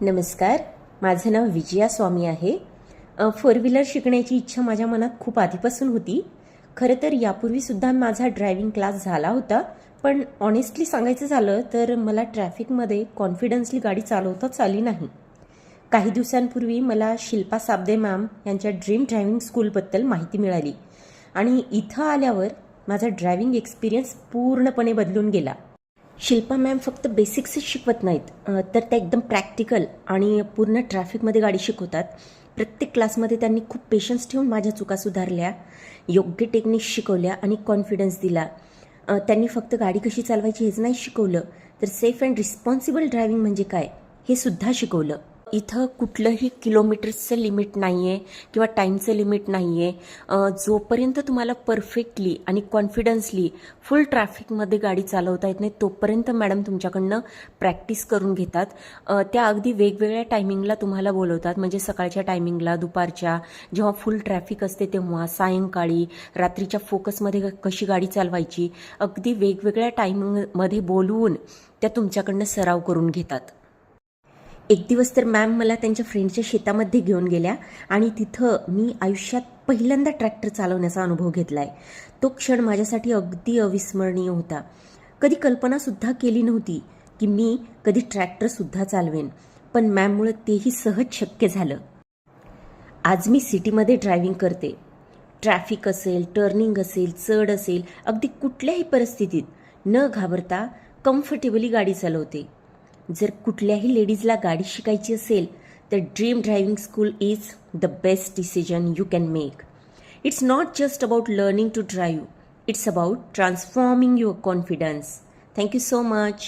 नमस्कार. माझं नाव विजया स्वामी आहे. फोर व्हीलर शिकण्याची इच्छा माझ्या मनात खूप आधीपासून होती. खरं तर यापूर्वीसुद्धा माझा ड्रायव्हिंग क्लास झाला होता, पण ऑनेस्टली सांगायचं झालं तर मला ट्रॅफिकमध्ये कॉन्फिडन्सली गाडी चालवताच आली नाही. काही दिवसांपूर्वी मला शिल्पा साबदे मॅम यांच्या ड्रीम ड्रायव्हिंग स्कूलबद्दल माहिती मिळाली आणि इथं आल्यावर माझा ड्रायव्हिंग एक्सपिरियन्स पूर्णपणे बदलून गेला. शिल्पा मॅम फक्त बेसिक्सच शिकवत नाहीत, तर त्या एकदम प्रॅक्टिकल आणि पूर्ण ट्रॅफिकमध्ये गाडी शिकवतात. प्रत्येक क्लासमध्ये त्यांनी खूप पेशन्स ठेवून माझ्या चुका सुधारल्या, योग्य टेक्निक्स शिकवल्या आणि कॉन्फिडन्स दिला. त्यांनी फक्त गाडी कशी चालवायची हेच नाही शिकवलं, तर सेफ अँड रिस्पॉन्सिबल ड्रायव्हिंग म्हणजे काय हे सुद्धा शिकवलं. इथं कुठलंही किलोमीटर्सचं लिमिट नाही आहे किंवा टाईमचं लिमिट नाही आहे. जोपर्यंत तुम्हाला परफेक्टली आणि कॉन्फिडन्सली फुल ट्रॅफिकमध्ये गाडी चालवता येत नाही तोपर्यंत मॅडम तुमच्याकडनं प्रॅक्टिस करून घेतात. त्या अगदी वेगवेगळ्या टायमिंगला तुम्हाला बोलवतात, म्हणजे सकाळच्या टायमिंगला, दुपारच्या, जेव्हा फुल ट्रॅफिक असते तेव्हा, सायंकाळी, रात्रीच्या फोकसमध्ये कशी गाडी चालवायची, अगदी वेगवेगळ्या टायमिंगमध्ये बोलवून त्या तुमच्याकडनं सराव करून घेतात. एक दिवस तर मॅम मला त्यांच्या फ्रेंडच्या शेतामध्ये घेऊन गेल्या आणि तिथं मी आयुष्यात पहिल्यांदा ट्रॅक्टर चालवण्याचा अनुभव घेतला आहे. तो क्षण माझ्यासाठी अगदी अविस्मरणीय होता. कधी कल्पनासुद्धा केली नव्हती की मी कधी ट्रॅक्टरसुद्धा चालवेन, पण मॅममुळे तेही सहज शक्य झालं. आज मी सिटीमध्ये ड्रायव्हिंग करते. ट्रॅफिक असेल, टर्निंग असेल, चढ असेल, अगदी कुठल्याही परिस्थितीत न घाबरता कम्फर्टेबली गाडी चालवते. जर कुठल्याही लेडीजला गाडी शिकायची असेल तर dream driving school is the best decision you can make. It's not just about learning to drive, it's about transforming your confidence. Thank you so much.